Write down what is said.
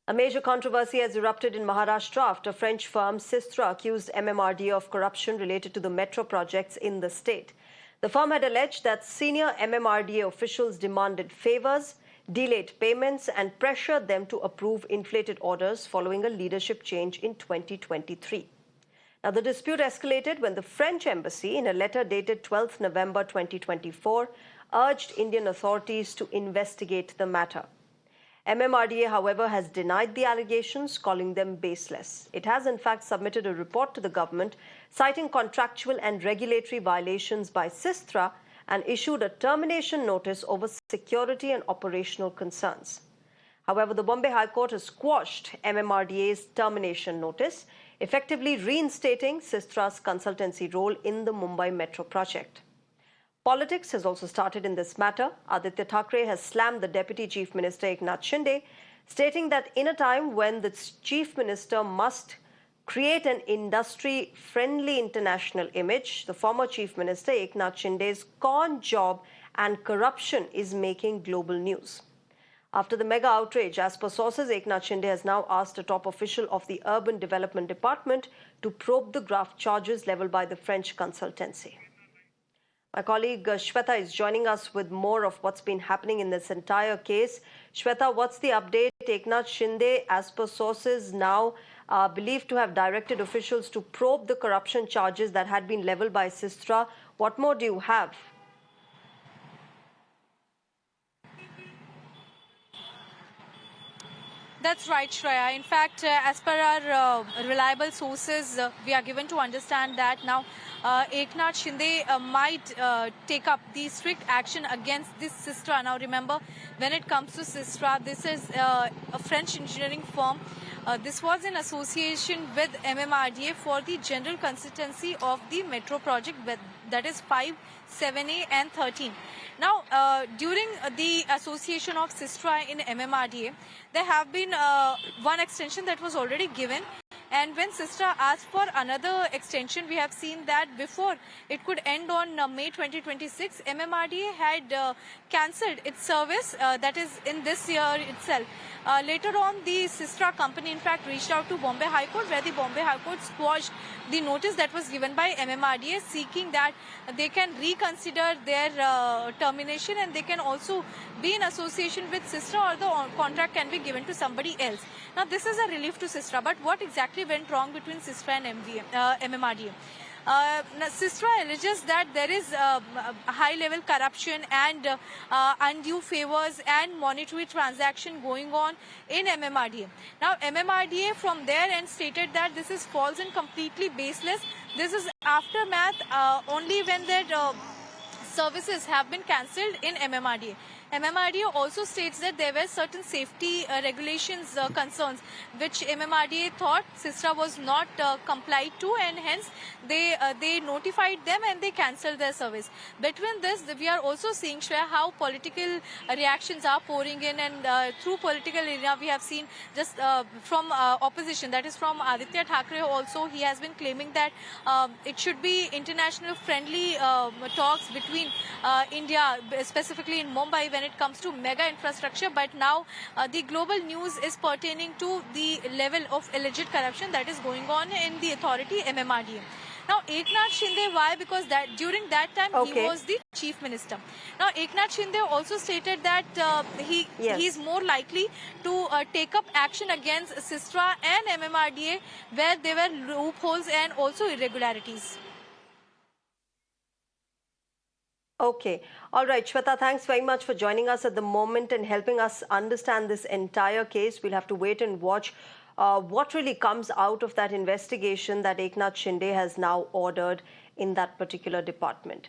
A major controversy has erupted in Maharashtra after French firm Systra accused MMRDA of corruption related to the metro projects in the state. The firm had alleged that senior MMRDA officials demanded favors, delayed payments, and pressured them to approve inflated orders following a leadership change in 2023. Now, the dispute escalated when the French embassy, in a letter dated 12 November 2024, urged Indian authorities to investigate the matter. MMRDA, however, has denied the allegations, calling them baseless. It has, in fact, submitted a report to the government citing contractual and regulatory violations by Systra and issued a termination notice over security and operational concerns. However, the Bombay High Court has quashed MMRDA's termination notice, effectively reinstating Systra's consultancy role in the Mumbai Metro project. Politics has also started in this matter. Aditya Thackeray has slammed the Deputy Chief Minister Eknath Shinde, stating that in a time when the Chief Minister must create an industry-friendly international image, the former Chief Minister Eknath Shinde's con job and corruption is making global news. After the mega outrage, as per sources, Eknath Shinde has now asked a top official of the Urban Development Department to probe the graft charges leveled by the French consultancy. My colleague Shweta is joining us with more of what's been happening in this entire case. Shweta, what's the update? Eknath Shinde, as per sources, now believed to have directed officials to probe the corruption charges that had been leveled by Systra. What more do you have? That's right, Shreya. In fact, as per our reliable sources, we are given to understand that now Eknath Shinde might take up the strict action against this Systra. Now, remember, when it comes to Systra, this is a French engineering firm. This was in association with MMRDA for the general consultancy of the metro project, that is 5, 7A and 13. Now, during the association of Systra in MMRDA, there have been one extension that was already given. And when Systra asked for another extension, we have seen that before it could end on May 2026, MMRDA had cancelled its service, that is in this year itself. Later on, the Systra company, in fact, reached out to Bombay High Court, where the Bombay High Court squashed the notice that was given by MMRDA, seeking that they can reconsider their termination and they can also be in association with Systra, or the contract can be given to somebody else. Now, this is a relief to Systra, but what exactly went wrong between Systra and MMRDA? Systra alleges that there is high-level corruption and undue favors and monetary transaction going on in MMRDA. Now, MMRDA from their end stated that this is false and completely baseless. This is aftermath only when their services have been cancelled in MMRDA. MMRDA also states that there were certain safety regulations concerns which MMRDA thought Systra was not complied to, and hence they notified them and they cancelled their service. Between this, we are also seeing, Shreya, how political reactions are pouring in, and through political arena we have seen just from opposition, that is from Aditya Thackeray also, he has been claiming that it should be international friendly talks between India, specifically in Mumbai, when it comes to mega infrastructure. But now the global news is pertaining to the level of alleged corruption that is going on in the authority MMRDA. Now, Eknath Shinde, why? Because that during that time he was the chief minister. Now, Eknath Shinde also stated that he is more likely to take up action against Systra and MMRDA where there were loopholes and also irregularities. Okay. All right, Shweta, thanks very much for joining us at the moment and helping us understand this entire case. We'll have to wait and watch what really comes out of that investigation that Eknath Shinde has now ordered in that particular department.